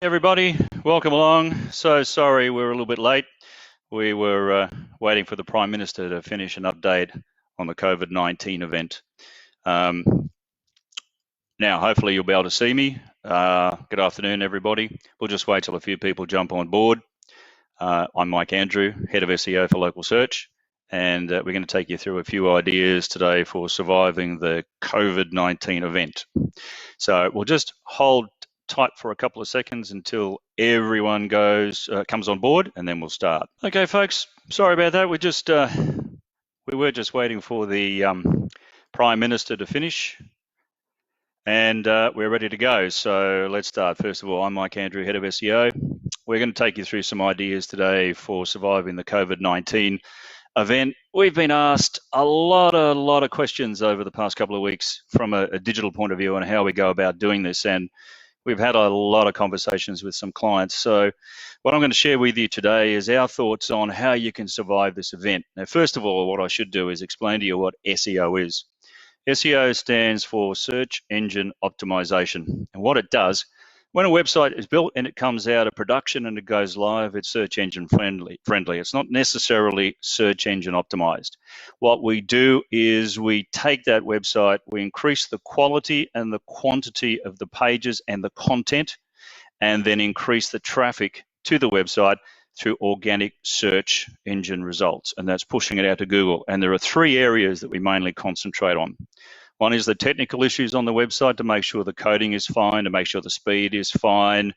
Everybody, welcome along. So sorry we're a little bit late. We were waiting for the Prime Minister to finish an update on the COVID-19 event. Now, hopefully you'll be able to see me. Good afternoon, everybody. We'll just wait till a few people jump on board. I'm Mike Andrew, Head of SEO for Local Search, and we're going to take you through a few ideas today for surviving the COVID-19 event. So we'll just hold tight for a couple of seconds until everyone comes on board, and then we'll start. Okay, folks, sorry about that. We were just waiting for the Prime Minister to finish, and we're ready to go. So let's start. First of all, I'm Mike Andrew, Head of SEO. We're going to take you through some ideas today for surviving the COVID-19 event. We've been asked a lot of questions over the past couple of weeks from a digital point of view on how we go about doing this, and we've had a lot of conversations with some clients. So what I'm going to share with you today is our thoughts on how you can survive this event. Now, first of all, what I should do is explain to you what SEO is. SEO stands for Search Engine Optimization. And what it does, when a website is built and it comes out of production and it goes live, it's search engine friendly. It's not necessarily search engine optimized. What we do is we take that website, we increase the quality and the quantity of the pages and the content, and then increase the traffic to the website through organic search engine results. And that's pushing it out to Google. And there are three areas that we mainly concentrate on. One is the technical issues on the website to make sure the coding is fine, to make sure the speed is fine,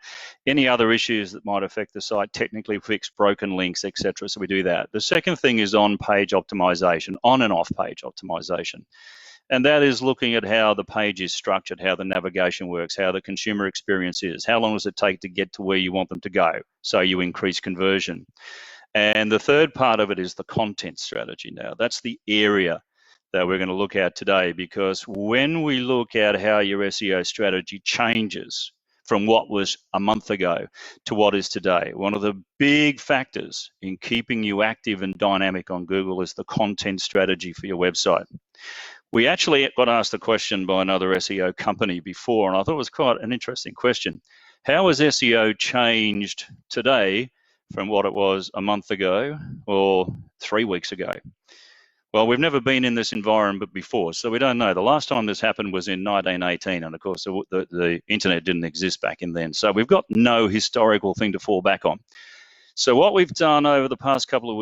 any other issues that might affect the site, technically fix broken links, etc. So we do that. The second thing is on-page optimization, on and off-page optimization. And that is looking at how the page is structured, how the navigation works, how the consumer experience is, how long does it take to get to where you want them to go, so you increase conversion. And the third part of it is the content strategy. Now, that's the area that we're going to look at today, because when we look at how your SEO strategy changes from what was a month ago to what is today, one of the big factors in keeping you active and dynamic on Google is the content strategy for your website. We actually got asked the question by another SEO company before, and I thought it was quite an interesting question. How has SEO changed today from what it was a month ago or 3 weeks ago? Well, we've never been in this environment before, so we don't know. The last time this happened was in 1918, and of course the internet didn't exist back in then. So we've got no historical thing to fall back on. So what we've done over the past couple of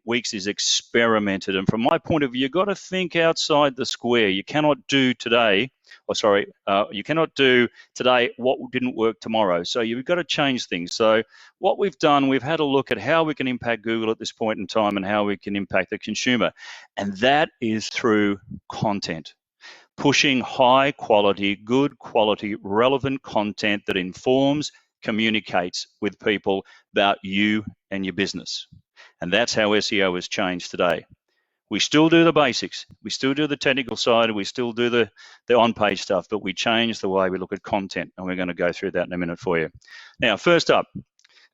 weeks is experimented. And from my point of view, you've got to think outside the square. You cannot do today, you cannot do today what didn't work tomorrow. So you've got to change things. So what we've done, we've had a look at how we can impact Google at this point in time and how we can impact the consumer. And that is through content. Pushing high quality, good quality, relevant content that informs, communicates with people about you and your business. And that's how SEO has changed today. We still do the basics, we still do the technical side, we still do the on-page stuff, but we change the way we look at content, and we're going to go through that in a minute for you. Now, first up,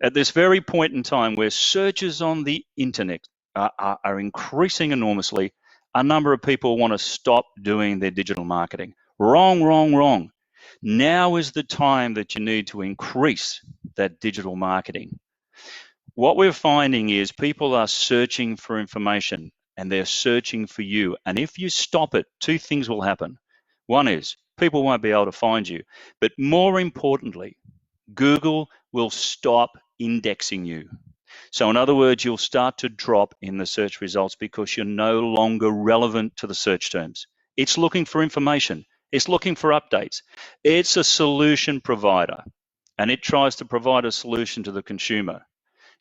at this very point in time where searches on the internet are increasing enormously, a number of people want to stop doing their digital marketing. Wrong, wrong, wrong. Now is the time that you need to increase that digital marketing. What we're finding is people are searching for information, and they're searching for you. And if you stop it, two things will happen. One is people won't be able to find you, but more importantly, Google will stop indexing you. So in other words, you'll start to drop in the search results because you're no longer relevant to the search terms. It's looking for information. It's looking for updates. It's a solution provider, and it tries to provide a solution to the consumer.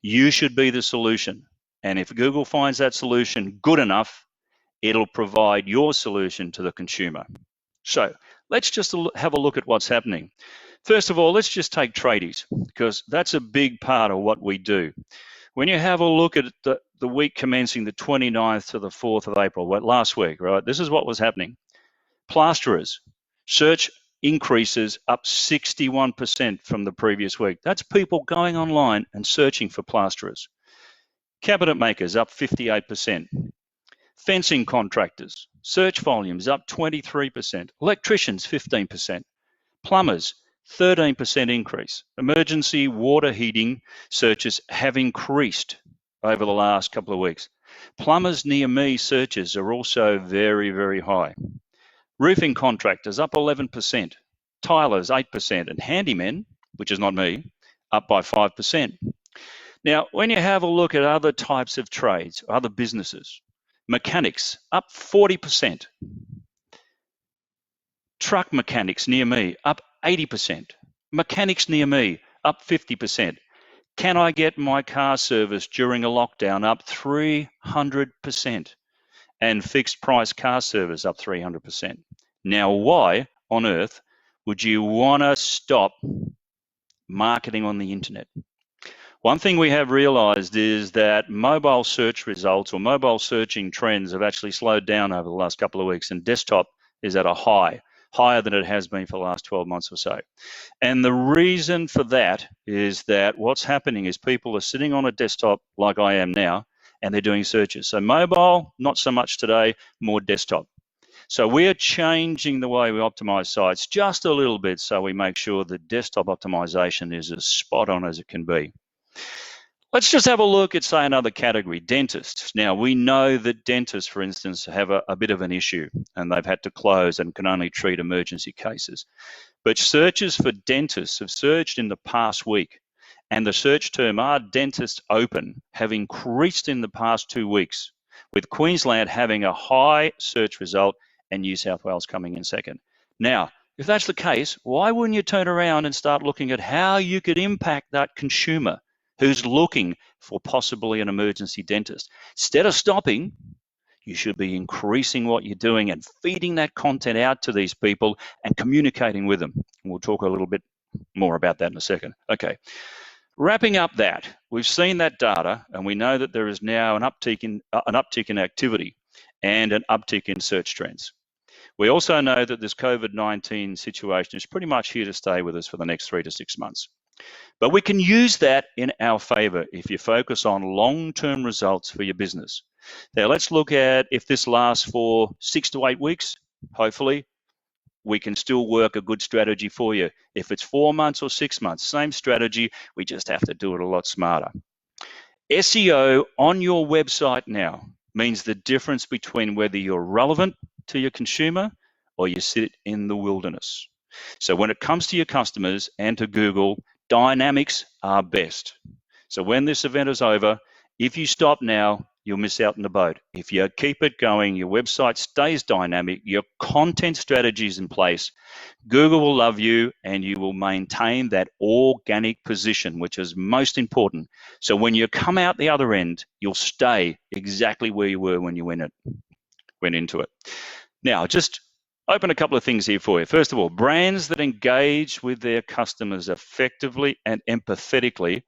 You should be the solution. And if Google finds that solution good enough, it'll provide your solution to the consumer. So let's just have a look at what's happening. First of all, let's just take tradies, because that's a big part of what we do. When you have a look at the week commencing the 29th to the 4th of April, last week, right? This is what was happening. Plasterers, search increases up 61% from the previous week. That's people going online and searching for plasterers. Cabinet makers up 58%. Fencing contractors, search volumes up 23%. Electricians 15%. Plumbers 13% increase. Emergency water heating searches have increased over the last couple of weeks. Plumbers near me searches are also very, very high. Roofing contractors up 11%, tilers 8%, and handymen, which is not me, up by 5%. Now, when you have a look at other types of trades, other businesses, mechanics up 40%. Truck mechanics near me up 80%. Mechanics near me up 50%. Can I get my car serviced during a lockdown up 300%? And fixed price car service up 300%. Now, why on earth would you want to stop marketing on the internet? One thing we have realized is that mobile search results or mobile searching trends have actually slowed down over the last couple of weeks, and desktop is at a high, higher than it has been for the last 12 months or so. And the reason for that is that what's happening is people are sitting on a desktop like I am now, and they're doing searches. So mobile, not so much today, more desktop. So we are changing the way we optimize sites just a little bit so we make sure that desktop optimization is as spot on as it can be. Let's just have a look at, say, another category, dentists. Now, we know that dentists, for instance, have a bit of an issue and they've had to close and can only treat emergency cases. But searches for dentists have surged in the past week, and the search term, "Are dentists open?" have increased in the past 2 weeks, with Queensland having a high search result and New South Wales coming in second. Now, if that's the case, why wouldn't you turn around and start looking at how you could impact that consumer who's looking for possibly an emergency dentist? Instead of stopping, you should be increasing what you're doing and feeding that content out to these people and communicating with them. We'll talk a little bit more about that in a second. Okay. Wrapping up that, we've seen that data and we know that there is now an uptick in activity and an uptick in search trends. We also know that this COVID-19 situation is pretty much here to stay with us for the next 3 to 6 months. But we can use that in our favor if you focus on long-term results for your business. Now, let's look at if this lasts for 6 to 8 weeks, hopefully, we can still work a good strategy for you. If it's 4 months or 6 months, same strategy, we just have to do it a lot smarter. SEO on your website now means the difference between whether you're relevant to your consumer or you sit in the wilderness. So when it comes to your customers and to Google, dynamics are best. So when this event is over, if you stop now, you'll miss out on the boat. If you keep it going, your website stays dynamic, your content strategy is in place, Google will love you and you will maintain that organic position, which is most important. So when you come out the other end, you'll stay exactly where you were when you went into it. Now, just open a couple of things here for you. First of all, brands that engage with their customers effectively and empathetically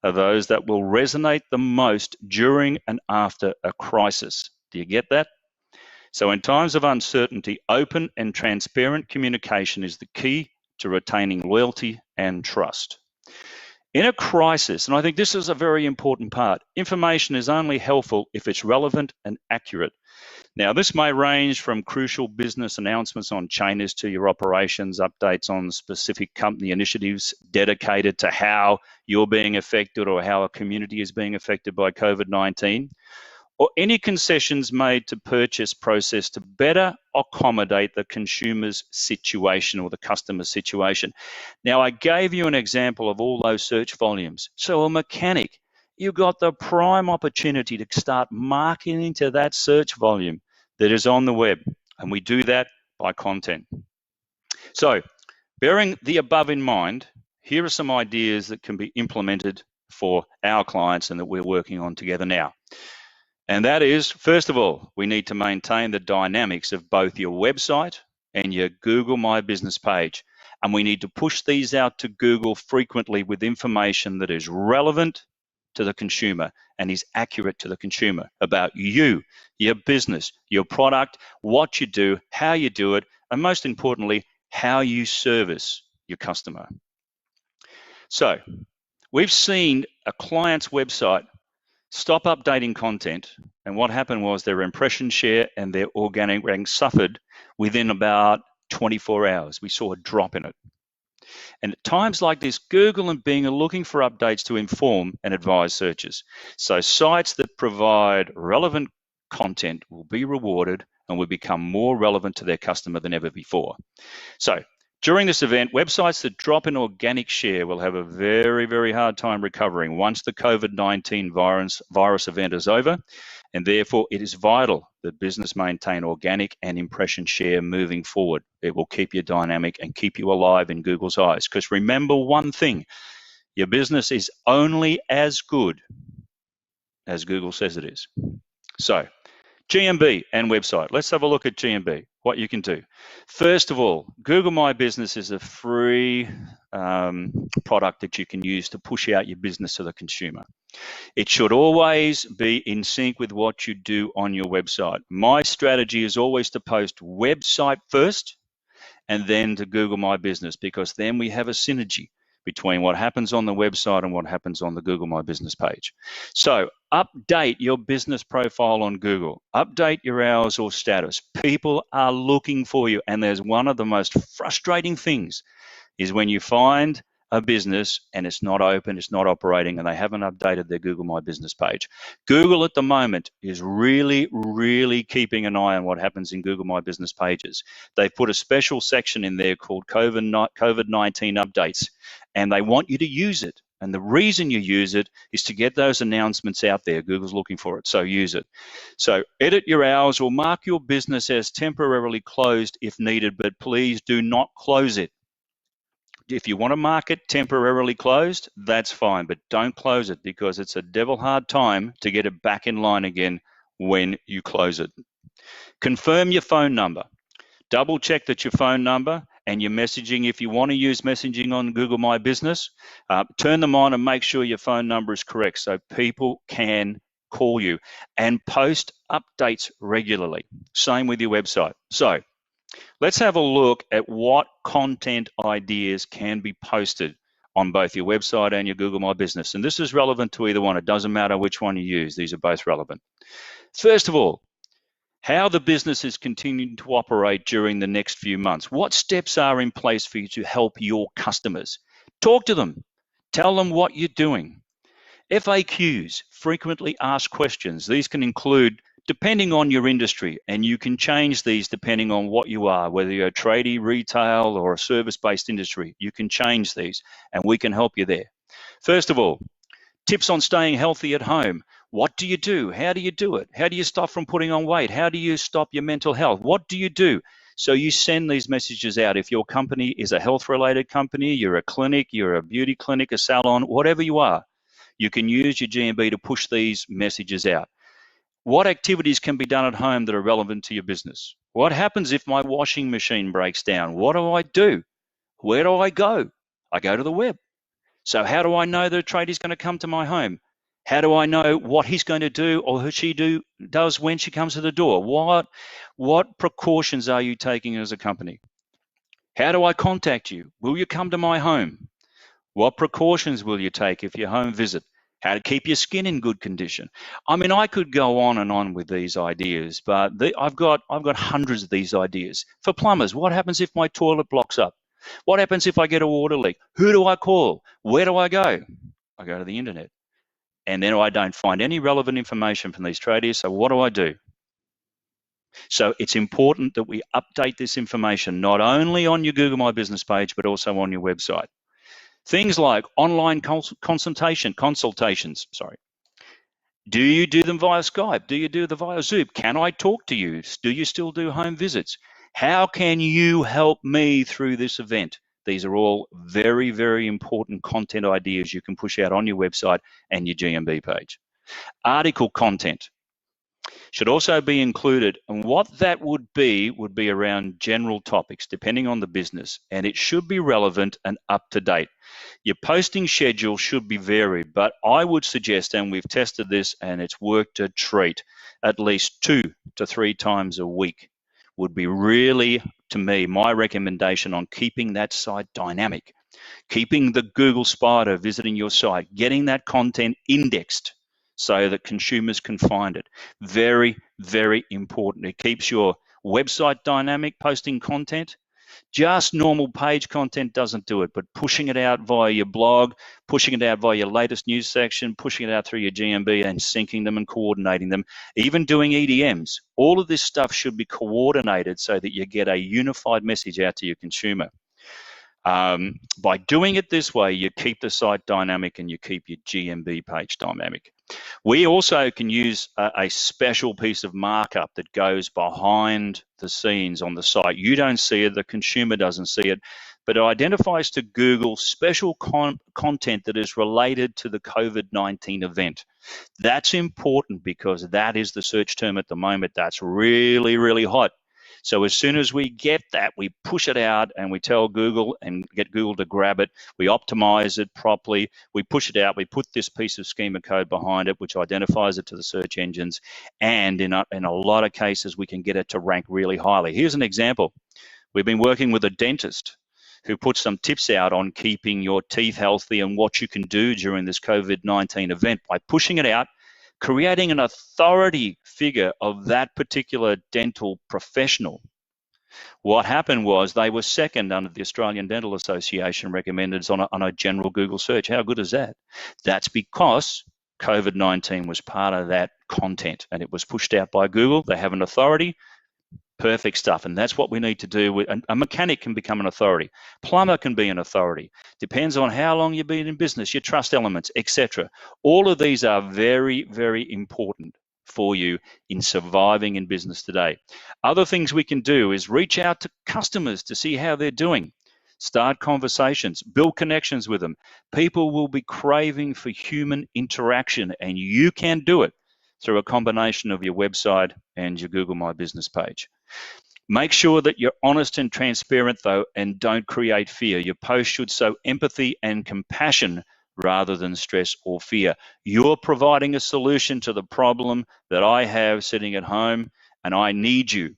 are those that will resonate the most during and after a crisis. Do you get that? So in times of uncertainty, open and transparent communication is the key to retaining loyalty and trust. In a crisis, and I think this is a very important part, information is only helpful if it's relevant and accurate. Now, this may range from crucial business announcements on changes to your operations, updates on specific company initiatives dedicated to how you're being affected or how a community is being affected by COVID-19, or any concessions made to purchase process to better accommodate the consumer's situation or the customer's situation. Now, I gave you an example of all those search volumes. So a mechanic, you've got the prime opportunity to start marketing to that search volume that is on the web, and we do that by content. So, bearing the above in mind, here are some ideas that can be implemented for our clients and that we're working on together now. And that is, first of all, we need to maintain the dynamics of both your website and your Google My Business page. And we need to push these out to Google frequently with information that is relevant to the consumer and is accurate to the consumer about you, your business, your product, what you do, how you do it, and most importantly, how you service your customer. So we've seen a client's website stop updating content, and what happened was their impression share and their organic rank suffered within about 24 hours. We saw a drop in it. And at times like this, Google and Bing are looking for updates to inform and advise searches. So sites that provide relevant content will be rewarded and will become more relevant to their customer than ever before. So during this event, websites that drop in organic share will have a very, very hard time recovering once the COVID-19 virus event is over. And therefore, it is vital that business maintain organic and impression share moving forward. It will keep you dynamic and keep you alive in Google's eyes. Because remember one thing, your business is only as good as Google says it is. So GMB and website. Let's have a look at GMB, what you can do. First of all, Google My Business is a free product that you can use to push out your business to the consumer. It should always be in sync with what you do on your website. My strategy is always to post website first and then to Google My Business, because then we have a synergy between what happens on the website and what happens on the Google My Business page. So update your business profile on Google. Update your hours or status. People are looking for you. And there's one of the most frustrating things is when you find a business and it's not open, it's not operating, and they haven't updated their Google My Business page. Google at the moment is really, really keeping an eye on what happens in Google My Business pages. They've put a special section in there called COVID-19 updates, and they want you to use it. And the reason you use it is to get those announcements out there. Google's looking for it, so use it. So edit your hours or mark your business as temporarily closed if needed, but please do not close it. If you want to mark it temporarily closed, that's fine, but don't close it, because it's a devil hard time to get it back in line again when you close it. Confirm your phone number. Double check that your phone number and your messaging, if you want to use messaging on Google My Business, turn them on and make sure your phone number is correct so people can call you, and post updates regularly. Same with your website. So let's have a look at what content ideas can be posted on both your website and your Google My Business. And this is relevant to either one. It doesn't matter which one you use. These are both relevant. First of all, how the business is continuing to operate during the next few months. What steps are in place for you to help your customers? Talk to them. Tell them what you're doing. FAQs, frequently asked questions. These can include, depending on your industry, and you can change these depending on what you are, whether you're a tradie, retail, or a service-based industry. You can change these, and we can help you there. First of all, tips on staying healthy at home. What do you do? How do you do it? How do you stop from putting on weight? How do you stop your mental health? What do you do? So you send these messages out. If your company is a health-related company, you're a clinic, you're a beauty clinic, a salon, whatever you are, you can use your GMB to push these messages out. What activities can be done at home that are relevant to your business? What happens if my washing machine breaks down? What do I do? Where do I go? I go to the web. So how do I know the tradie's going to come to my home? How do I know what he's going to do or she does when she comes to the door? What precautions are you taking as a company? How do I contact you? Will you come to my home? What precautions will you take if you home visit? How to keep your skin in good condition? I mean, I could go on and on with these ideas, but I've got hundreds of these ideas. For plumbers, what happens if my toilet blocks up? What happens if I get a water leak? Who do I call? Where do I go? I go to the internet. And then I don't find any relevant information from these tradies, so what do? So it's important that we update this information not only on your Google My Business page, but also on your website. Things like online consultations. Do you do them via Skype? Do you do them via Zoom? Can I talk to you? Do you still do home visits? How can you help me through this event? These are all very, very important content ideas you can push out on your website and your GMB page. Article content should also be included, and what that would be around general topics depending on the business, and it should be relevant and up to date. Your posting schedule should be varied, but I would suggest, and we've tested this and it's worked a treat, at least 2 to 3 times a week would be really, to me, my recommendation on keeping that site dynamic, keeping the Google Spider visiting your site, getting that content indexed so that consumers can find it. Very, very important. It keeps your website dynamic, posting content, Just normal page content doesn't do it, but pushing it out via your blog, pushing it out via your latest news section, pushing it out through your GMB and syncing them and coordinating them, even doing EDMs, all of this stuff should be coordinated so that you get a unified message out to your consumer. By doing it this way, you keep the site dynamic and you keep your GMB page dynamic. We also can use a special piece of markup that goes behind the scenes on the site. You don't see it, the consumer doesn't see it, but it identifies to Google special content that is related to the COVID-19 event. That's important because that is the search term at the moment that's really, really hot. So as soon as we get that, we push it out and we tell Google and get Google to grab it. We optimize it properly. We push it out. We put this piece of schema code behind it, which identifies it to the search engines. And in a lot of cases, we can get it to rank really highly. Here's an example. We've been working with a dentist who put some tips out on keeping your teeth healthy and what you can do during this COVID-19 event by pushing it out, creating an authority figure of that particular dental professional. What happened was they were second under the Australian Dental Association recommended on a general Google search. How good is that? That's because COVID-19 was part of that content and it was pushed out by Google. They have an authority. Perfect stuff, and that's what we need to do. A mechanic can become an authority. Plumber can be an authority. Depends on how long you've been in business, your trust elements, etc. All of these are very, very important for you in surviving in business today. Other things we can do is reach out to customers to see how they're doing. Start conversations, build connections with them. People will be craving for human interaction, and you can do it through a combination of your website and your Google My Business page. Make sure that you're honest and transparent though, and don't create fear. Your post should show empathy and compassion rather than stress or fear. You're providing a solution to the problem that I have sitting at home, and I need you,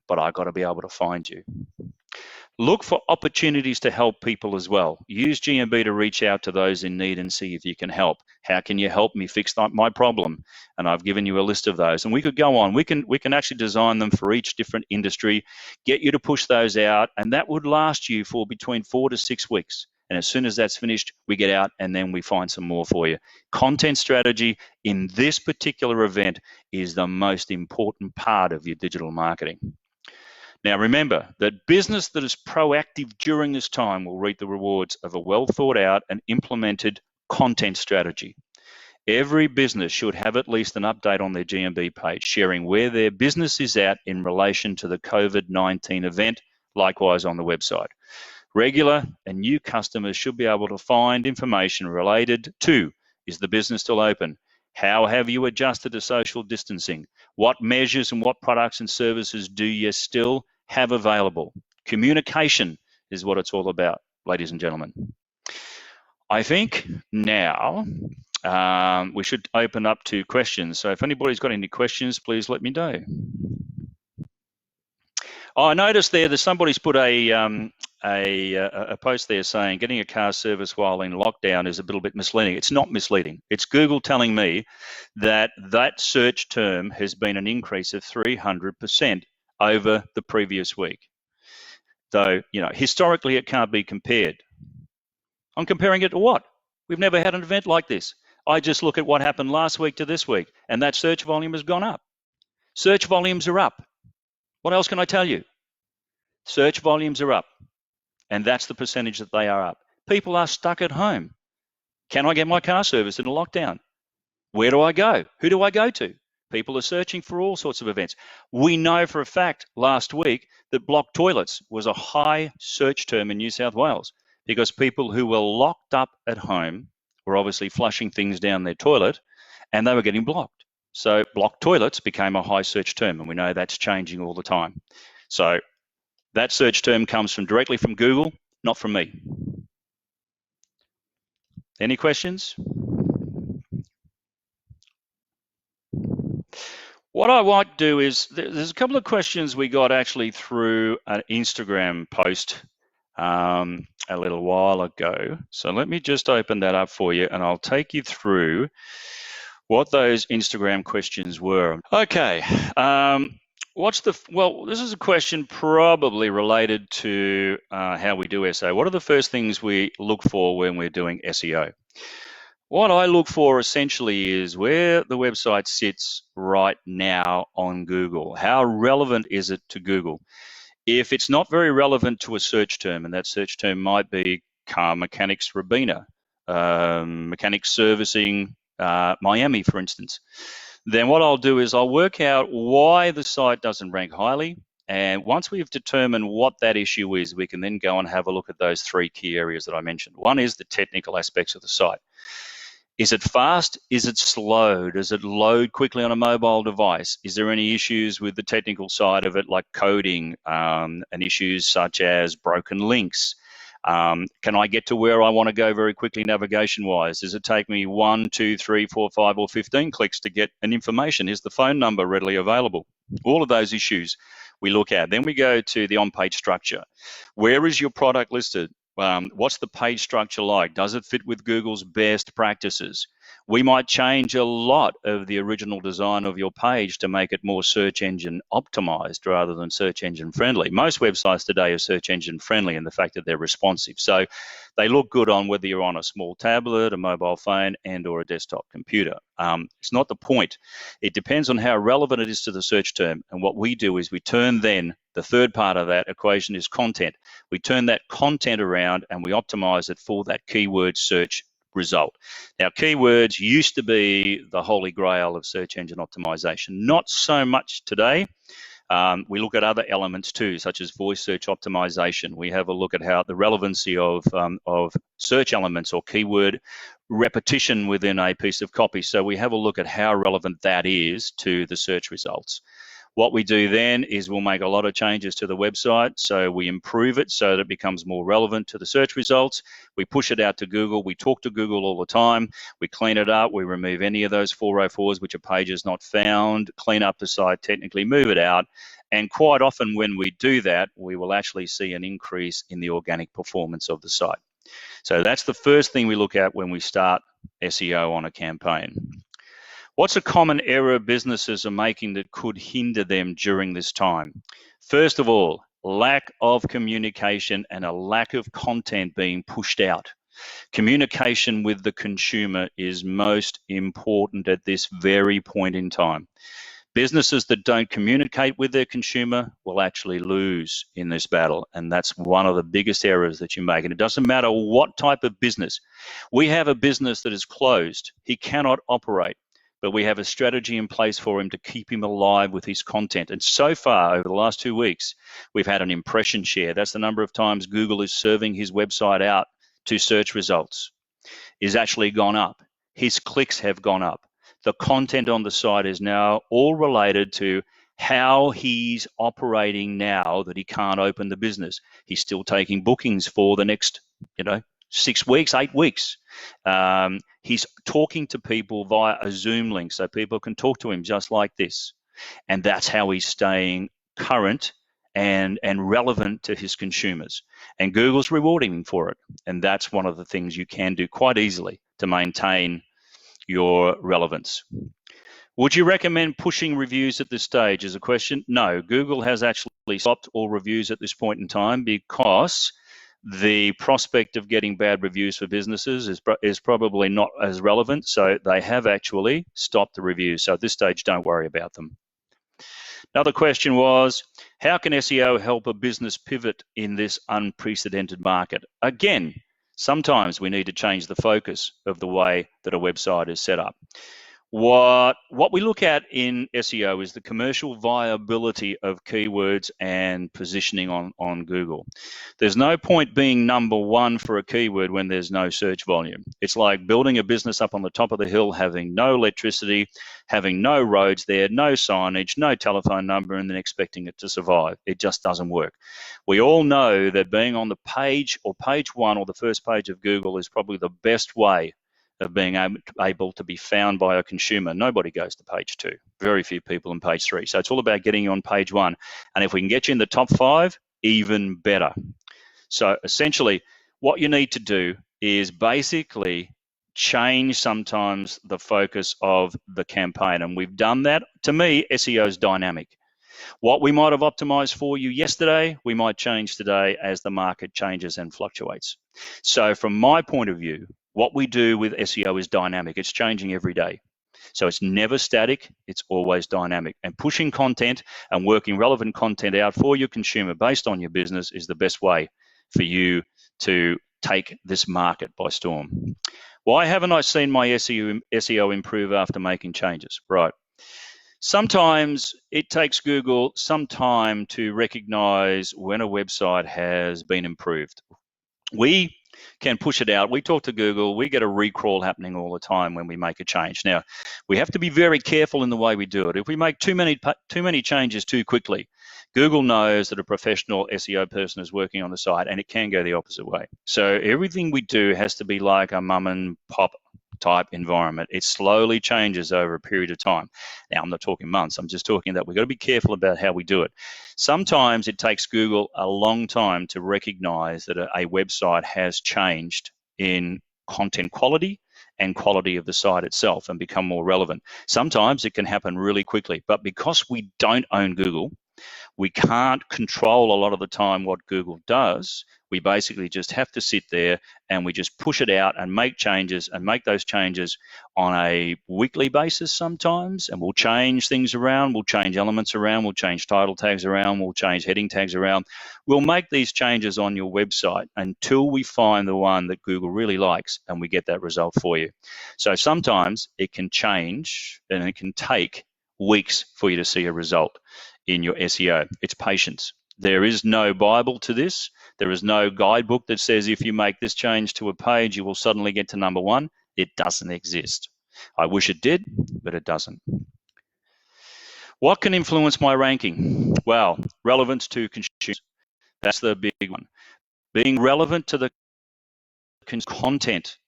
but I got to be able to find you. Look for opportunities to help people as well. Use GMB to reach out to those in need and see if you can help. How can you help me fix my problem? And I've given you a list of those. And we could go on. We can actually design them for each different industry, get you to push those out, and that would last you for between 4 to 6 weeks. And as soon as that's finished, we get out and then we find some more for you. Content strategy in this particular event is the most important part of your digital marketing. Now remember that business that is proactive during this time will reap the rewards of a well thought out and implemented content strategy. Every business should have at least an update on their GMB page, sharing where their business is at in relation to the COVID-19 event, likewise on the website. Regular and new customers should be able to find information related to, is the business still open? How have you adjusted to social distancing? What measures and what products and services do you still have available? Communication is what it's all about, ladies and gentlemen. I think now we should open up to questions. So if anybody's got any questions, please let me know. Oh, I noticed there's somebody's put a post there saying getting a car service while in lockdown is a little bit misleading. It's not misleading. It's Google telling me that search term has been an increase of 300% over the previous week. Though, historically it can't be compared. I'm comparing it to what? We've never had an event like this. I just look at what happened last week to this week, and that search volume has gone up. Search volumes are up. What else can I tell you? Search volumes are up, and that's the percentage that they are up. People are stuck at home. Can I get my car serviced in a lockdown? Where do I go? Who do I go to? People are searching for all sorts of events. We know for a fact last week that blocked toilets was a high search term in New South Wales because people who were locked up at home were obviously flushing things down their toilet and they were getting blocked. So blocked toilets became a high search term, and we know that's changing all the time. So that search term comes directly from Google, not from me. Any questions? What I might do is, there's a couple of questions we got actually through an Instagram post a little while ago. So let me just open that up for you and I'll take you through what those Instagram questions were. Okay, Well, this is a question probably related to how we do SEO. What are the first things we look for when we're doing SEO? What I look for essentially is where the website sits right now on Google. How relevant is it to Google? If it's not very relevant to a search term, and that search term might be car mechanics Rabina, mechanics servicing Miami, for instance, then what I'll do is I'll work out why the site doesn't rank highly. And once we've determined what that issue is, we can then go and have a look at those three key areas that I mentioned. One is the technical aspects of the site. Is it fast? Is it slow? Does it load quickly on a mobile device? Is there any issues with the technical side of it, like coding, and issues such as broken links? Can I get to where I want to go very quickly navigation-wise? Does it take me 1, 2, 3, 4, 5, or 15 clicks to get an information? Is the phone number readily available? All of those issues we look at. Then we go to the on-page structure. Where is your product listed? What's the page structure like? Does it fit with Google's best practices? We might change a lot of the original design of your page to make it more search engine optimized rather than search engine friendly. Most websites today are search engine friendly in the fact that they're responsive. So they look good on whether you're on a small tablet, a mobile phone, and or a desktop computer. It's not the point. It depends on how relevant it is to the search term. And what we do is we turn then, the third part of that equation is content. We turn that content around and we optimize it for that keyword search result. Now, keywords used to be the holy grail of search engine optimization. Not so much today. We look at other elements too, such as voice search optimization. We have a look at how the relevancy of search elements or keyword repetition within a piece of copy. So we have a look at how relevant that is to the search results. What we do then is we'll make a lot of changes to the website. So we improve it so that it becomes more relevant to the search results. We push it out to Google. We talk to Google all the time. We clean it up. We remove any of those 404s, which are pages not found, clean up the site technically, move it out. And quite often when we do that, we will actually see an increase in the organic performance of the site. So that's the first thing we look at when we start SEO on a campaign. What's a common error businesses are making that could hinder them during this time? First of all, lack of communication and a lack of content being pushed out. Communication with the consumer is most important at this very point in time. Businesses that don't communicate with their consumer will actually lose in this battle, and that's one of the biggest errors that you make. And it doesn't matter what type of business. We have a business that is closed. He cannot operate, but we have a strategy in place for him to keep him alive with his content. And so far, over the last 2 weeks, we've had an impression share. That's the number of times Google is serving his website out to search results, is actually gone up. His clicks have gone up. The content on the site is now all related to how he's operating now that he can't open the business. He's still taking bookings for the next, 6 weeks, 8 weeks. He's talking to people via a Zoom link so people can talk to him just like this. And that's how he's staying current and relevant to his consumers. And Google's rewarding him for it. And that's one of the things you can do quite easily to maintain your relevance. Would you recommend pushing reviews at this stage is a question? No, Google has actually stopped all reviews at this point in time because the prospect of getting bad reviews for businesses is probably not as relevant. So they have actually stopped the reviews. So at this stage, don't worry about them. Another question was, how can SEO help a business pivot in this unprecedented market? Again, sometimes we need to change the focus of the way that a website is set up. What we look at in SEO is the commercial viability of keywords and positioning on Google. There's no point being number one for a keyword when there's no search volume. It's like building a business up on the top of the hill, having no electricity, having no roads there, no signage, no telephone number, and then expecting it to survive. It just doesn't work. We all know that being on the page or page one or the first page of Google is probably the best way of being able to be found by a consumer. Nobody goes to page 2. Very few people on page 3. So it's all about getting you on page 1. And if we can get you in the top 5, even better. So essentially, what you need to do is basically change sometimes the focus of the campaign. And we've done that. To me, SEO is dynamic. What we might have optimized for you yesterday, we might change today as the market changes and fluctuates. So from my point of view, what we do with SEO is dynamic. It's changing every day. So it's never static, it's always dynamic. And pushing content and working relevant content out for your consumer based on your business is the best way for you to take this market by storm. Why haven't I seen my SEO improve after making changes? Right. Sometimes it takes Google some time to recognize when a website has been improved. We can push it out. We talk to Google. We get a recrawl happening all the time when we make a change. Now, we have to be very careful in the way we do it. If we make too many changes too quickly, Google knows that a professional SEO person is working on the site, and it can go the opposite way. So everything we do has to be like a mum and pop type environment. It slowly changes over a period of time. Now, I'm not talking months. I'm just talking that we've got to be careful about how we do it. Sometimes it takes Google a long time to recognize that a website has changed in content quality and quality of the site itself and become more relevant. Sometimes it can happen really quickly, but because we don't own Google, we can't control a lot of the time what Google does. We basically just have to sit there and we just push it out and make changes and make those changes on a weekly basis sometimes. And we'll change things around, we'll change elements around, we'll change title tags around, we'll change heading tags around. We'll make these changes on your website until we find the one that Google really likes and we get that result for you. So sometimes it can change and it can take weeks for you to see a result in your SEO. It's patience. There is no Bible to this. There is no guidebook that says if you make this change to a page, you will suddenly get to number one. It doesn't exist. I wish it did, but it doesn't. What can influence my ranking? Well, relevance to consumers. That's the big one. Being relevant to the content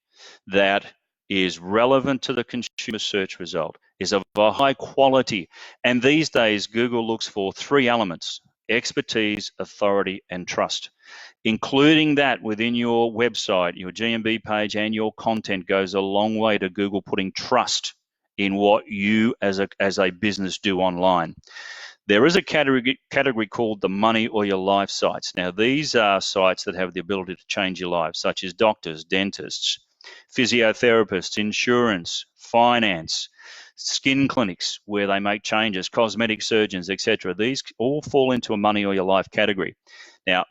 that is relevant to the consumer search result, is of a high quality. And these days, Google looks for three elements: expertise, authority, and trust. Including that within your website, your GMB page, and your content goes a long way to Google putting trust in what you as a business do online. There is a category called the money or your life sites. Now, these are sites that have the ability to change your life, such as doctors, dentists, physiotherapists, insurance, finance, skin clinics where they make changes, cosmetic surgeons, etc. These all fall into a money or your life category. Now,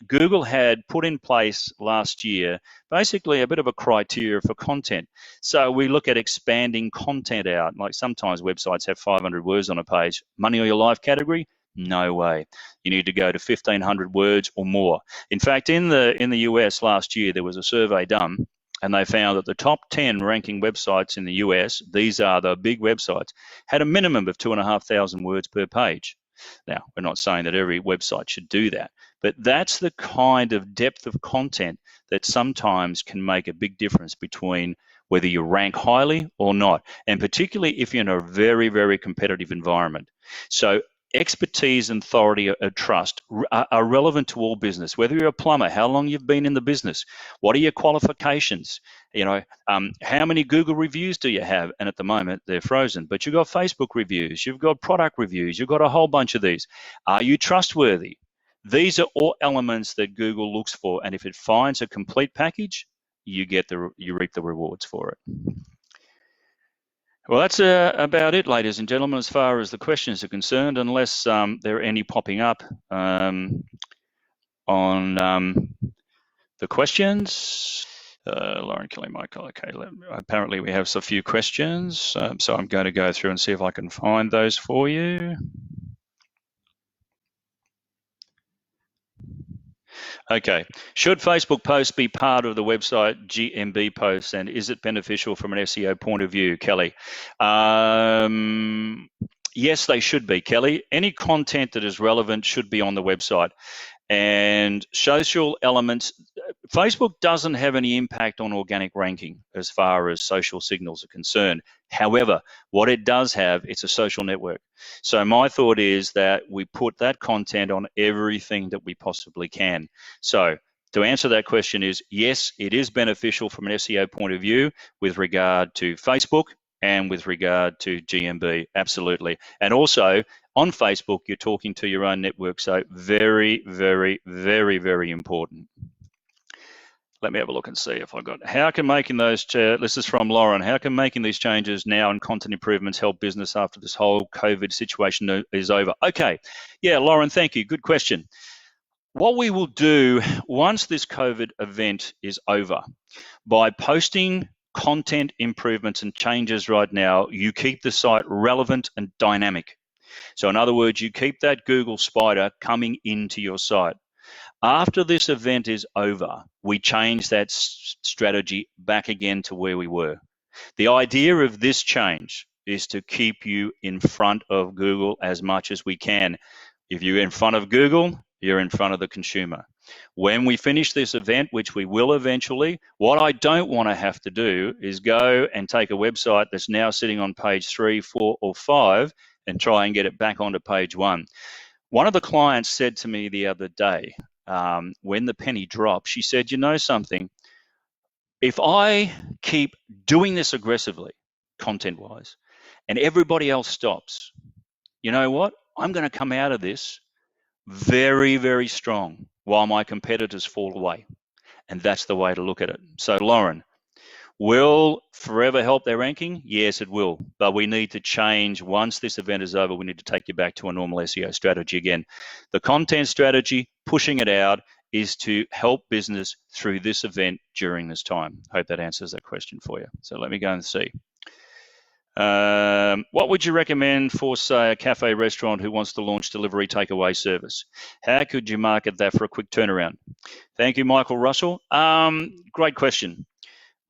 Google had put in place last year basically a bit of a criteria for content. So we look at expanding content out. Like sometimes websites have 500 words on a page. Money or your life category? No way. You need to go to 1,500 words or more. In fact, in the US last year, there was a survey done, and they found that the top 10 ranking websites in the US, these are the big websites, had a minimum of 2,500 words per page. Now, we're not saying that every website should do that, but that's the kind of depth of content that sometimes can make a big difference between whether you rank highly or not, and particularly if you're in a very, very competitive environment. So expertise and authority and trust are relevant to all business. Whether you're a plumber, how long you've been in the business, what are your qualifications, how many Google reviews do you have? And at the moment they're frozen, but you've got Facebook reviews, you've got product reviews, you've got a whole bunch of these. Are you trustworthy? These are all elements that Google looks for, and if it finds a complete package, you reap the rewards for it. Well, that's about it, ladies and gentlemen, as far as the questions are concerned, unless there are any popping up on the questions. Lauren Kelly, Michael, okay, apparently we have a few questions, so I'm going to go through and see if I can find those for you. Okay, should Facebook posts be part of the website GMB posts, and is it beneficial from an SEO point of view, Kelly? Yes, they should be, Kelly. Any content that is relevant should be on the website. And social elements, Facebook doesn't have any impact on organic ranking as far as social signals are concerned. However, what it does have, it's a social network. So my thought is that we put that content on everything that we possibly can. So to answer that question is, yes, it is beneficial from an SEO point of view with regard to Facebook and with regard to GMB, absolutely. And also, On Facebook, you're talking to your own network. So very, very, very, very important. Let me have a look and see if I got, how can making those, this is from Lauren, how can making these changes now and content improvements help business after this whole COVID situation is over? Okay, yeah, Lauren, thank you, good question. What we will do once this COVID event is over, by posting content improvements and changes right now, you keep the site relevant and dynamic. So in other words, you keep that Google spider coming into your site. After this event is over, we change that strategy back again to where we were. The idea of this change is to keep you in front of Google as much as we can. If you're in front of Google, you're in front of the consumer. When we finish this event, which we will eventually, what I don't want to have to do is go and take a website that's now sitting on page 3, 4, or 5 and try and get it back onto page 1. One of the clients said to me the other day, when the penny dropped, she said, you know something, if I keep doing this aggressively, content-wise, and everybody else stops, you know what? I'm going to come out of this very, very strong while my competitors fall away. And that's the way to look at it. So Lauren, will forever help their ranking? Yes, it will. But we need to change. Once this event is over, we need to take you back to a normal SEO strategy again. The content strategy, pushing it out, is to help business through this event during this time. Hope that answers that question for you. So let me go and see. What would you recommend for, say, a cafe restaurant who wants to launch delivery takeaway service? How could you market that for a quick turnaround? Thank you, Michael Russell. Great question.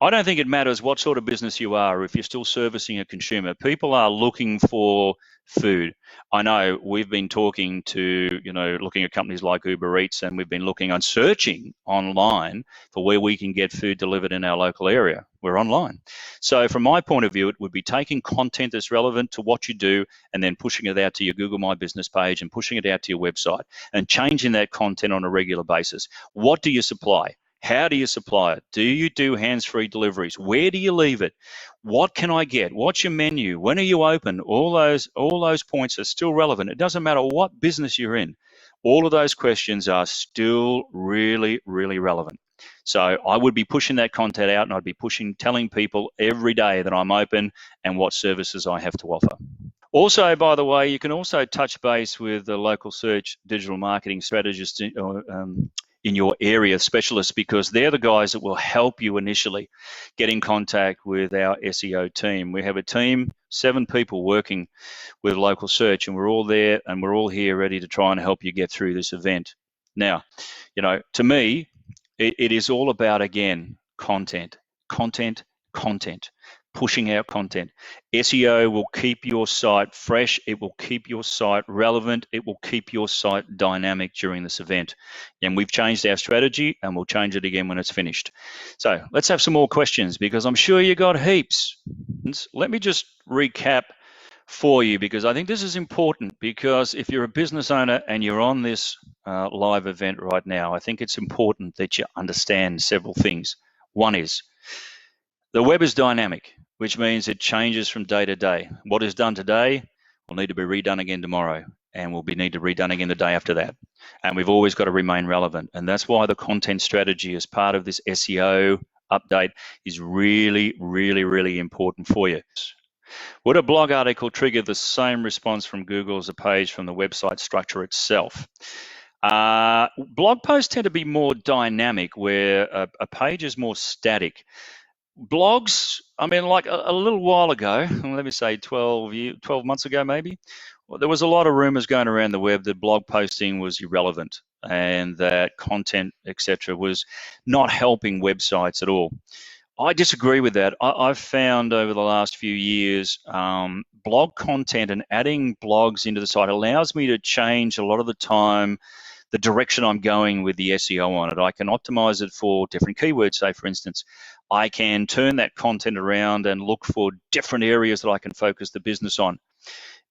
I don't think it matters what sort of business you are if you're still servicing a consumer. People are looking for food. I know we've been talking to, looking at companies like Uber Eats, and we've been looking and searching online for where we can get food delivered in our local area. We're online. So from my point of view, it would be taking content that's relevant to what you do and then pushing it out to your Google My Business page and pushing it out to your website and changing that content on a regular basis. What do you supply? How do you supply it? Do you do hands-free deliveries? Where do you leave it? What can I get? What's your menu? When are you open? All those points are still relevant. It doesn't matter what business you're in. All of those questions are still really, really relevant. So I would be pushing that content out, and I'd be telling people every day that I'm open and what services I have to offer. Also, by the way, you can also touch base with the local search digital marketing strategist in your area, specialists, because they're the guys that will help you initially get in contact with our SEO team. We have a team, 7 people working with local search, and we're all there and we're all here ready to try and help you get through this event. Now, to me, it is all about, again, content, pushing out content. SEO will keep your site fresh. It will keep your site relevant. It will keep your site dynamic during this event. And we've changed our strategy, and we'll change it again when it's finished. So let's have some more questions, because I'm sure you got heaps. Let me just recap for you, because I think this is important, because if you're a business owner and you're on this live event right now, I think it's important that you understand several things. One is, the web is dynamic, which means it changes from day to day. What is done today will need to be redone again tomorrow, and will need to be redone again the day after that. And we've always got to remain relevant. And that's why the content strategy as part of this SEO update is really, really, really important for you. Would a blog article trigger the same response from Google as a page from the website structure itself? Blog posts tend to be more dynamic, where a page is more static. Blogs, I mean, like a little while ago, let me say 12 months ago maybe, there was a lot of rumors going around the web that blog posting was irrelevant and that content, etc., was not helping websites at all. I disagree with that. I've found over the last few years, blog content and adding blogs into the site allows me to change a lot of the time the direction I'm going with the SEO on it. I can optimize it for different keywords. Say, for instance, I can turn that content around and look for different areas that I can focus the business on.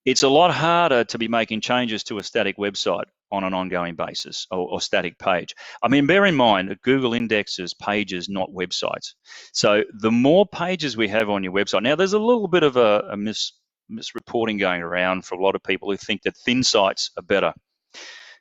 It's a lot harder to be making changes to a static website on an ongoing basis, or static page. I mean, bear in mind that Google indexes pages, not websites. So the more pages we have on your website, now there's a little bit of a misreporting going around for a lot of people who think that thin sites are better.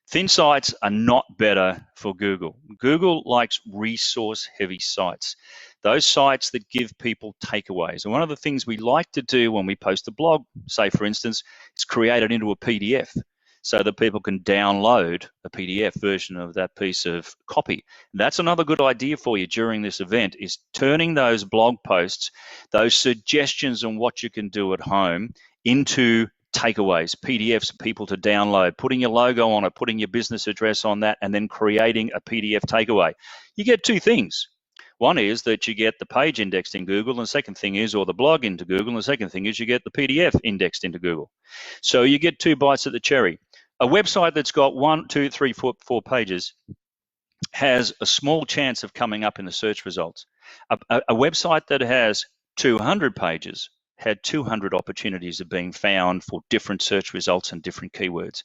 Thin sites are not better for Google. Google likes resource-heavy sites, those sites that give people takeaways. And one of the things we like to do when we post a blog, say for instance, is create it into a PDF so that people can download a PDF version of that piece of copy. That's another good idea for you during this event, is turning those blog posts, those suggestions on what you can do at home, into takeaways, PDFs for people to download, putting your logo on it, putting your business address on that, and then creating a PDF takeaway. You get two things. One is that you get the page indexed in Google, and the second thing is, or the blog into Google, and the second thing is you get the PDF indexed into Google. So you get 2 bites at the cherry. A website that's got 1, 2, 3, 4 pages has a small chance of coming up in the search results. A website that has 200 pages had 200 opportunities of being found for different search results and different keywords.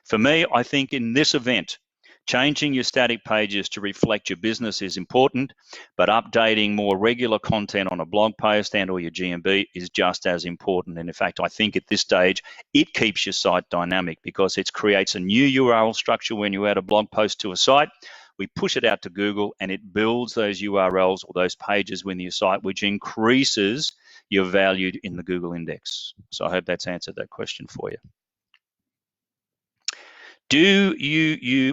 For me, I think in this event, changing your static pages to reflect your business is important, but updating more regular content on a blog post and or your GMB is just as important. And in fact, I think at this stage, it keeps your site dynamic because it creates a new URL structure when you add a blog post to a site. We push it out to Google and it builds those URLs or those pages within your site, which increases your value in the Google index. So I hope that's answered that question for you.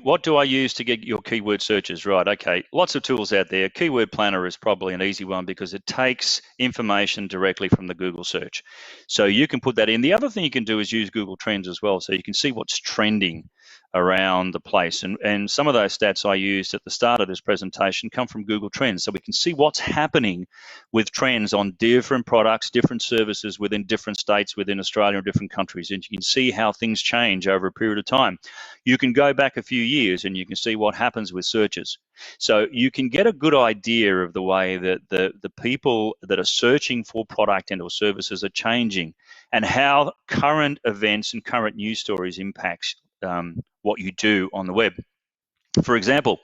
What do I use to get your keyword searches right? Okay, lots of tools out there. Keyword Planner is probably an easy one because it takes information directly from the Google search. So you can put that in. The other thing you can do is use Google Trends as well, so you can see what's trending around the place. And some of those stats I used at the start of this presentation come from Google Trends, so we can see what's happening with trends on different products, different services within different states within Australia and different countries, and you can see how things change over a period of time. You can go back a few years and you can see what happens with searches. So you can get a good idea of the way that the people that are searching for product and or services are changing, and how current events and current news stories impacts what you do on the web. For example,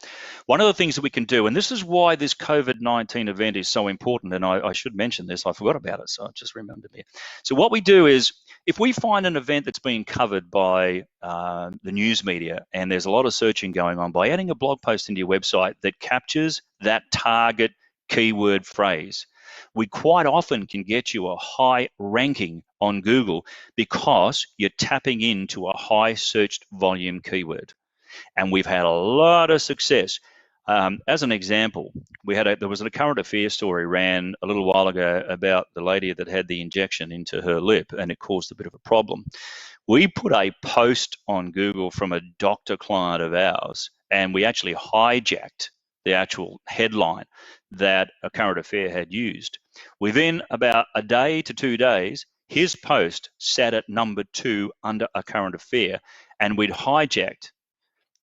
one of the things that we can do, and this is why this COVID-19 event is so important, and I should mention this, I forgot about it, so I just remembered it. So what we do is, if we find an event that's being covered by the news media, and there's a lot of searching going on, by adding a blog post into your website that captures that target keyword phrase, we quite often can get you a high ranking on Google because you're tapping into a high searched volume keyword. And we've had a lot of success. As an example, there was a current affairs story ran a little while ago about the lady that had the injection into her lip, and it caused a bit of a problem. We put a post on Google from a doctor client of ours, and we actually hijacked the actual headline that a current affair had used. Within about a day to 2 days, his post sat at number 2 under a current affair, and we'd hijacked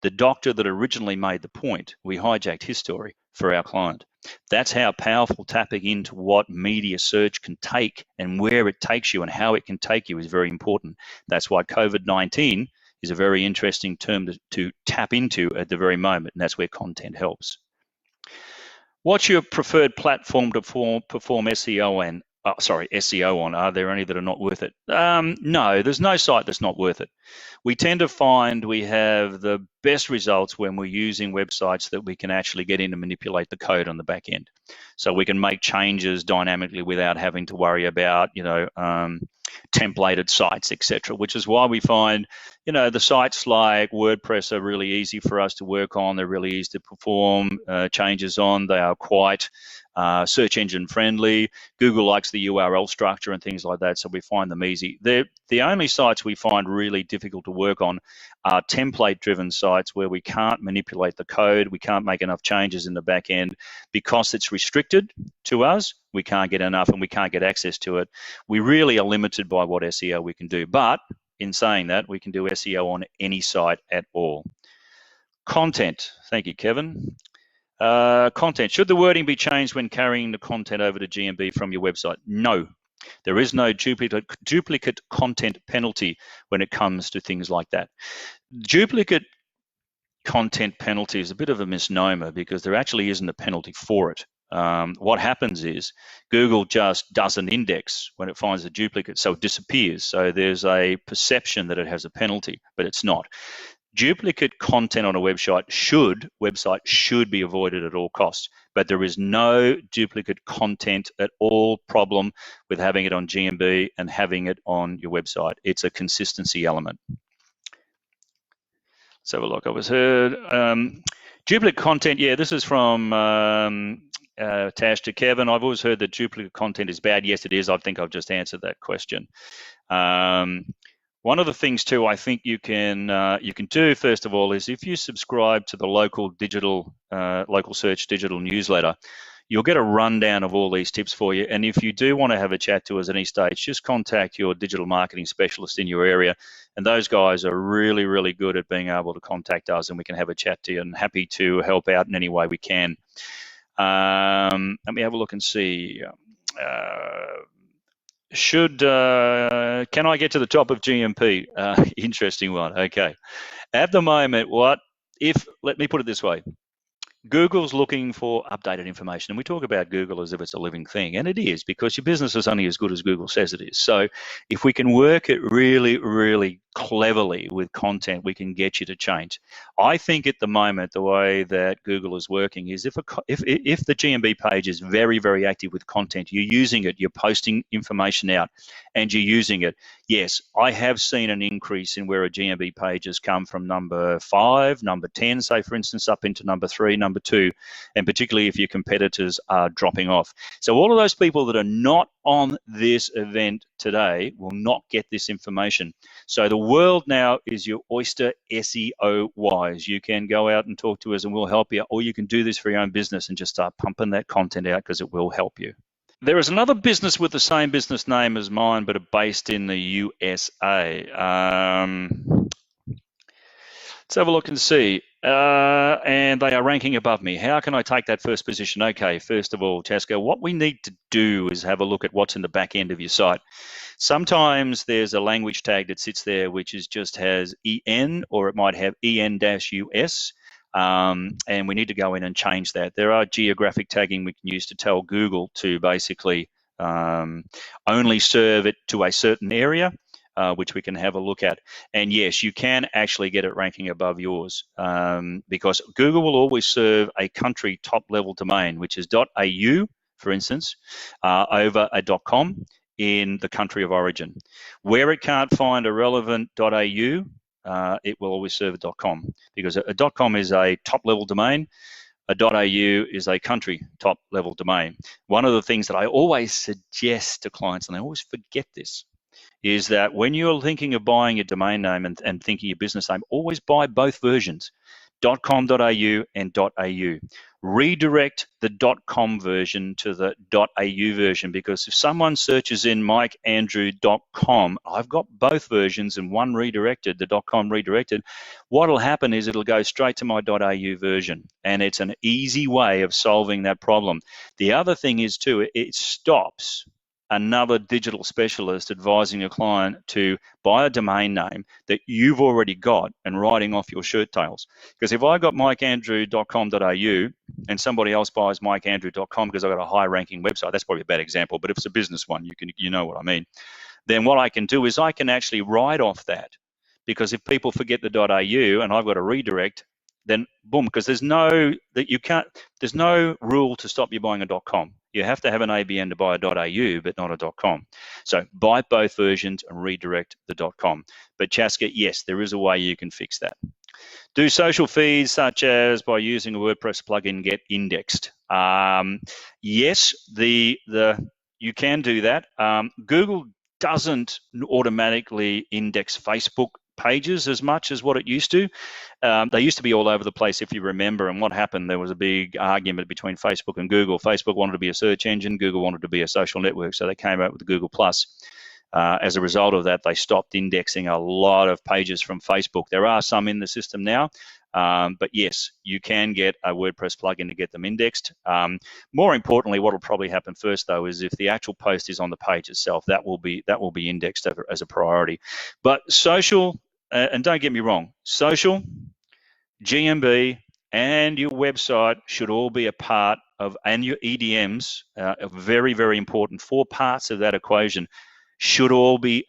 the doctor that originally made the point. We hijacked his story for our client. That's how powerful tapping into what media search can take, and where it takes you and how it can take you is very important. That's why COVID-19 is a very interesting term to tap into at the very moment, and that's where content helps. What's your preferred platform to perform SEO on? Are there any that are not worth it? No, there's no site that's not worth it. We tend to find we have the best results when we're using websites that we can actually get in and manipulate the code on the back end. So we can make changes dynamically without having to worry about, templated sites, etc., which is why we find, the sites like WordPress are really easy for us to work on. They're really easy to perform changes on. They are quite search engine friendly. Google likes the URL structure and things like that, so we find them easy. The only sites we find really difficult to work on are template-driven sites where we can't manipulate the code, we can't make enough changes in the back end because it's restricted to us. We can't get enough and we can't get access to it. We really are limited by what SEO we can do. But in saying that, we can do SEO on any site at all. Content. Thank you, Kevin. Content. Should the wording be changed when carrying the content over to GMB from your website? No. There is no duplicate content penalty when it comes to things like that. Duplicate content penalty is a bit of a misnomer because there actually isn't a penalty for it. what happens is Google just doesn't index when it finds a duplicate, so it disappears. So there's a perception that it has a penalty, but it's not. Duplicate content on a website should be avoided at all costs, but there is no duplicate content at all problem with having it on GMB and having it on your website. It's a consistency element. Let's have a look. I was heard. Duplicate content, yeah, this is from Tash to Kevin. I've always heard that duplicate content is bad. Yes, it is. I think I've just answered that question. One of the things too, I think you can do first of all is if you subscribe to the local search digital newsletter, you'll get a rundown of all these tips for you. And if you do want to have a chat to us at any stage, just contact your digital marketing specialist in your area. And those guys are really, really good at being able to contact us, and we can have a chat to you, and happy to help out in any way we can. Let me have a look and see. Can I get to the top of GMP? Interesting one. Okay. At the moment, let me put it this way. Google's looking for updated information, and we talk about Google as if it's a living thing, and it is, because your business is only as good as Google says it is. So if we can work it really, really cleverly with content, we can get you to change. I think at the moment, the way that Google is working is if the GMB page is very, very active with content, you're using it, you're posting information out, and you're using it. Yes, I have seen an increase in where a GMB page has come from number 5, number 10, say for instance, up into number 3, number 2, and particularly if your competitors are dropping off. So all of those people that are not on this event today will not get this information. So the world now is your oyster SEO-wise. You can go out and talk to us and we'll help you, or you can do this for your own business and just start pumping that content out because it will help you. There is another business with the same business name as mine, but are based in the USA. Let's have a look and see. And they are ranking above me. How can I take that first position? Okay, first of all, Tasco, what we need to do is have a look at what's in the back end of your site. Sometimes there's a language tag that sits there which just has EN, or it might have EN-US. And we need to go in and change that. There are geographic tagging we can use to tell Google to basically only serve it to a certain area, which we can have a look at. And yes, you can actually get it ranking above yours because Google will always serve a country top level domain, which is .au, for instance, over a .com in the country of origin. Where it can't find a relevant .au, it will always serve a .com, because a .com is a top-level domain. A .au is a country top-level domain. One of the things that I always suggest to clients, and I always forget this, is that when you're thinking of buying a domain name and thinking your business name, always buy both versions, .com.au and .au. Redirect the .com version to the .au version, because if someone searches in mikeandrew.com, I've got both versions and one redirected, the .com redirected, what'll happen is it'll go straight to my .au version, and it's an easy way of solving that problem. The other thing is too, it stops another digital specialist advising a client to buy a domain name that you've already got and writing off your shirt tails. Because if I got mikeandrew.com.au and somebody else buys mikeandrew.com because I've got a high ranking website, that's probably a bad example, but if it's a business one, you know what I mean. Then what I can do is I can actually write off that, because if people forget the .au and I've got a redirect, then boom, because there's no rule to stop you buying a .com. You have to have an ABN to buy a .au, but not a .com. So buy both versions and redirect the .com. But Chaska, yes, there is a way you can fix that. Do social feeds such as by using a WordPress plugin get indexed? Yes, you can do that. Google doesn't automatically index Facebook pages as much as what it used to. They used to be all over the place, if you remember, and what happened, there was a big argument between Facebook and Google. Facebook wanted to be a search engine, Google wanted to be a social network, so they came out with the Google+. As a result of that, they stopped indexing a lot of pages from Facebook. There are some in the system now, but yes, you can get a WordPress plugin to get them indexed. More importantly, what will probably happen first, though, is if the actual post is on the page itself, that will be indexed as a priority. But social, and don't get me wrong, social, GMB, and your website should all be a part and your EDMs are very, very important. 4 parts of that equation should all be,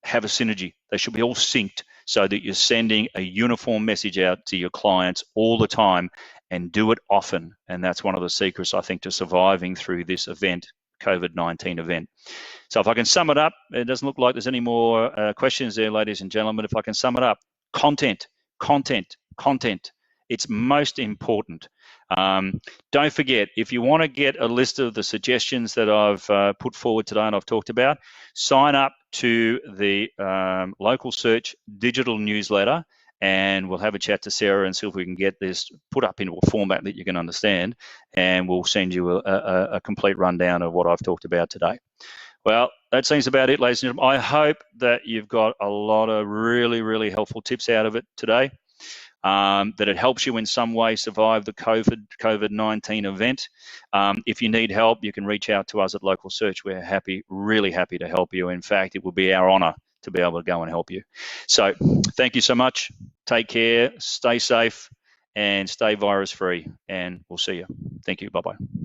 have a synergy. They should be all synced so that you're sending a uniform message out to your clients all the time, and do it often. And that's one of the secrets, I think, to surviving through this event, COVID-19 event. So if I can sum it up, it doesn't look like there's any more questions there, ladies and gentlemen. If I can sum it up, content, content, content. It's most important. Don't forget, if you want to get a list of the suggestions that I've put forward today and I've talked about, sign up to the Local Search digital newsletter, and we'll have a chat to Sarah and see if we can get this put up into a format that you can understand, and we'll send you a complete rundown of what I've talked about today. Well, that seems about it, ladies and gentlemen. I hope that you've got a lot of really, really helpful tips out of it today, that it helps you in some way survive the COVID-19 event. If you need help, you can reach out to us at Local Search. We're happy, really happy to help you. In fact, it will be our honor to be able to go and help you. So thank you so much. Take care, stay safe, and stay virus-free, and we'll see you. Thank you. Bye-bye.